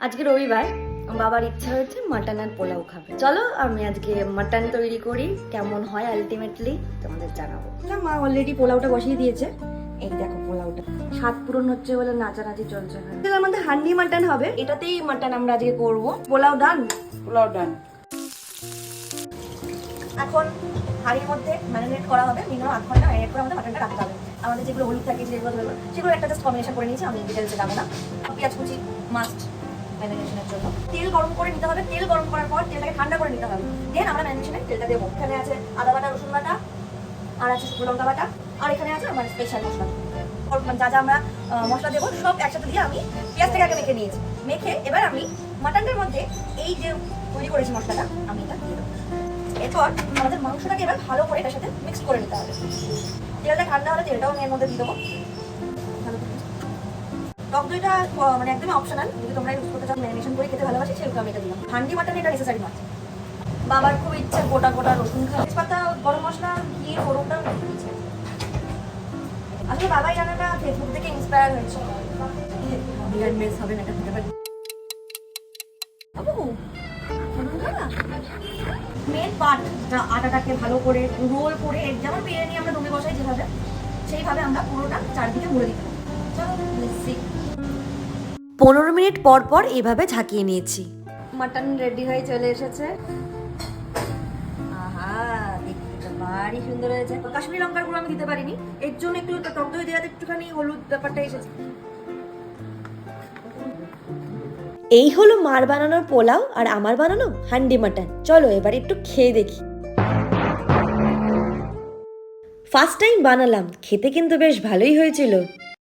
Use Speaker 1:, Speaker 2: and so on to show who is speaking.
Speaker 1: আজকে রবিবার, বাবার ইচ্ছা হয়েছে মাটন আর পোলাও খাবে। চলো আমি আজকে মাটন তৈরি করি, কেমন হয় আলটিমেটলি তোমাদের জানাবো। মা অলরেডি পোলাওটা বসিয়ে দিয়েছে, এই দেখো পোলাওটা স্বাদ পূরণ হচ্ছে বলে নাচানাচি চলছে। আমাদের হান্ডি মাটন হবে, এটাতেই মাটন আমরা আজকে করবো। পোলাও ডান,
Speaker 2: পোলাও ডান।
Speaker 1: এখন হাঁড়ির মধ্যে ম্যারিনেট করা হবে, মিনিমাম 8 ঘন্টা ম্যারিনেট করে আমাদের মাটনটা রাখতে হবে। আমাদের যেগুলো হলুদ থাকে সেগুলো একটা জাস্ট কম্বিনেশন করে নিয়েছি, আমি ডিটেলসে যাবো না। পেঁয়াজ কুচি মাস্ট ম্যারিনেশনের জন্য। তেল গরম করে নিতে হবে, তেল গরম করার পর তেলটাকে ঠান্ডা করে নিতে হবে, দেন আমরা ম্যারিনেশনে তেলটা দেবো। এখানে আছে আদা বাটা, রসুন বাটা, আর আছে শুকনো লঙ্কা বাটা, আর এখানে আছে আমার স্পেশাল মশলা। যা যা আমরা মশলা দেবো সব একসাথে দিয়ে আমি পেঁয়াজটাকে আগে মেখে নিয়েছি। মেখে এবার আমি মাটনটার মধ্যে এই যে তৈরি করেছি মশলাটা আমি এটা দিয়ে দেবো। এরপর আমাদের মাংসটাকে এবার ভালো করে এটার সাথে মিক্স করে নিতে হবে। তেলটা ঠান্ডা হলে তেলটাও আমি এর মধ্যে দিয়ে দেবো। টক দইটা মানে একদমই অপশনাল, যদি তোমরা ইউজ করতে চাও, ম্যারিনেশন করে খেতে ভালোবাসি সেগুলো আমি এটা দিলাম। হান্ডি মাটন এটা নেসেসারি নয়। বাবার খুব ইচ্ছা গোটা গোটা রসুন খাওয়া, তেজপাতা, গরম মশলা, ঘি, ফোড়নটাও দিয়েছে। আসলে বাবাই রান্নাটা ফেসবুক থেকে ইন্সপায়ার হয়েছে। মেস হবে না এটা দিতে পারি। মেন পার্ট, আটাটাকে ভালো করে রোল করে যেমন বিরিয়ানি আমরা দমে বসাই যেভাবে, সেইভাবে আমরা পুরোটা চারদিকে মুড়ে দিতে হবে। চলো 15 মিনিট পর পর এভাবে ঝাঁকিয়ে নিয়েছি। মাটন রেডি হয়ে চলে এসেছে। আহা, দেখতে ভারী সুন্দর হয়েছে। কাশ্মীরি লঙ্কার গুঁড়ো আমি দিতে পারিনি, এর জন্য একটু টক দই দেওয়াতে একটুখানি হলুদ ব্যাপারটা এসেছে। এই হলো মার বানানোর পোলাও আর আমার বানানো হান্ডি মাটন। চলো এবার একটু খেয়ে দেখি। ফার্স্ট টাইম বানালাম, খেতে কিন্তু বেশ ভালোই হয়েছিল।